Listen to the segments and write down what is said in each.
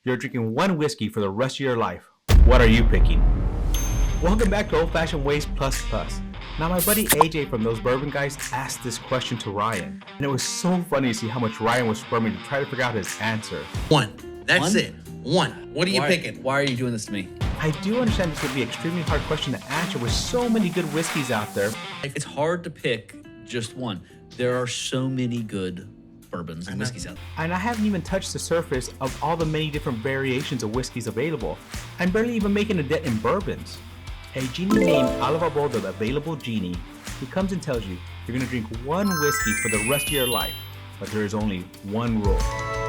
You're drinking one whiskey for the rest of your life. What are you picking? Welcome back to Old Fashioned Ways Plus Plus. Now my buddy AJ from Those Bourbon Guys asked this question to Ryan, and it was so funny to see how much Ryan was squirming to try to figure out his answer. One. That's it. One. What are you picking? Why are you doing this to me? I do understand this would be an extremely hard question to answer with so many good whiskeys out there. It's hard to pick just one. There are so many good bourbons and whiskeys out there. And I haven't even touched the surface of all the many different variations of whiskeys available. I'm barely even making a dent in bourbons. A genie named Alivable the Available Genie, he comes and tells you you're gonna drink one whiskey for the rest of your life, but there is only one rule,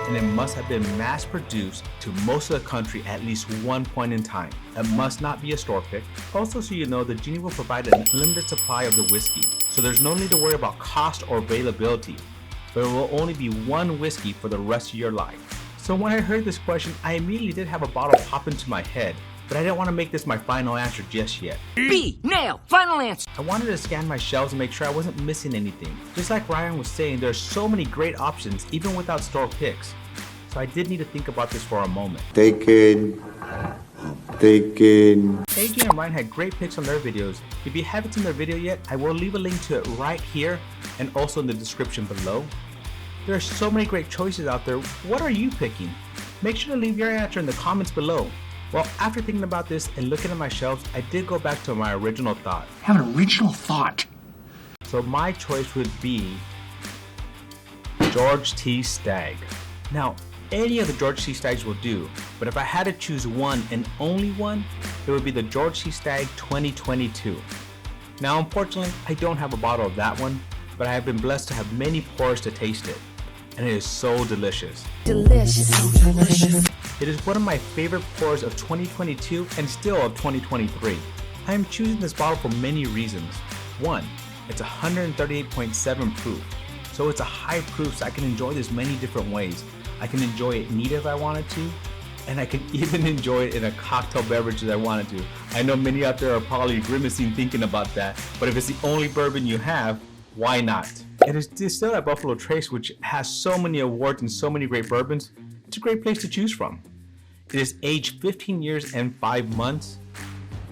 and it must have been mass produced to most of the country at least one point in time. It must not be a store pick. Also, so you know, the genie will provide an unlimited supply of the whiskey, so there's no need to worry about cost or availability. But it will only be one whiskey for the rest of your life. So when I heard this question, I immediately did have a bottle pop into my head, but I didn't want to make this my final answer just yet. B, nail, final answer. I wanted to scan my shelves and make sure I wasn't missing anything. Just like Ryan was saying, there's so many great options even without store picks. So I did need to think about this for a moment. Thinking. AJ and Ryan had great picks on their videos. If you haven't seen their video yet, I will leave a link to it right here and also in the description below. There are so many great choices out there. What are you picking? Make sure to leave your answer in the comments below. Well, after thinking about this and looking at my shelves, I did go back to my original thought. Have an original thought. So my choice would be George T. Stagg. Now, any of the George T. Staggs will do, but if I had to choose one and only one, it would be the George T. Stagg 2022. Now, unfortunately, I don't have a bottle of that one, but I have been blessed to have many pours to taste it, and it is so delicious. Delicious. So delicious. It is one of my favorite pours of 2022 and still of 2023. I am choosing this bottle for many reasons. One, it's 138.7 proof, so it's a high proof, so I can enjoy this many different ways. I can enjoy it neat if I wanted to, and I can even enjoy it in a cocktail beverage if I wanted to. I know many out there are probably grimacing thinking about that, but if it's the only bourbon you have, why not? It is distilled at Buffalo Trace, which has so many awards and so many great bourbons. It's a great place to choose from. It is aged 15 years and 5 months.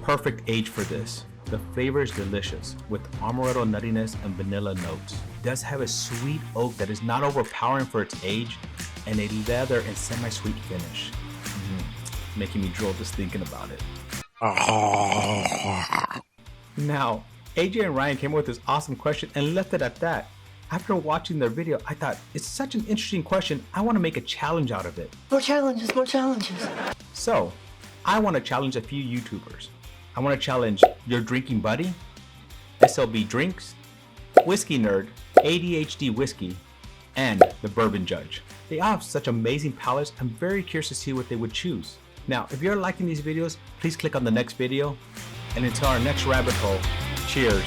Perfect age for this. The flavor is delicious with amaretto nuttiness and vanilla notes. It does have a sweet oak that is not overpowering for its age, and a leather and semi-sweet finish. Making me drool just thinking about it. Now, AJ and Ryan came up with this awesome question and left it at that. After watching their video, I thought, it's such an interesting question, I want to make a challenge out of it. More challenges, more challenges. So, I want to challenge a few YouTubers. I want to challenge Your Drinking Buddy, SLB Drinks, Whiskey Nerd, ADHD Whiskey, and The Bourbon Judge. They all have such amazing palates. I'm very curious to see what they would choose. Now, if you're liking these videos, please click on the next video. And until our next rabbit hole, cheers.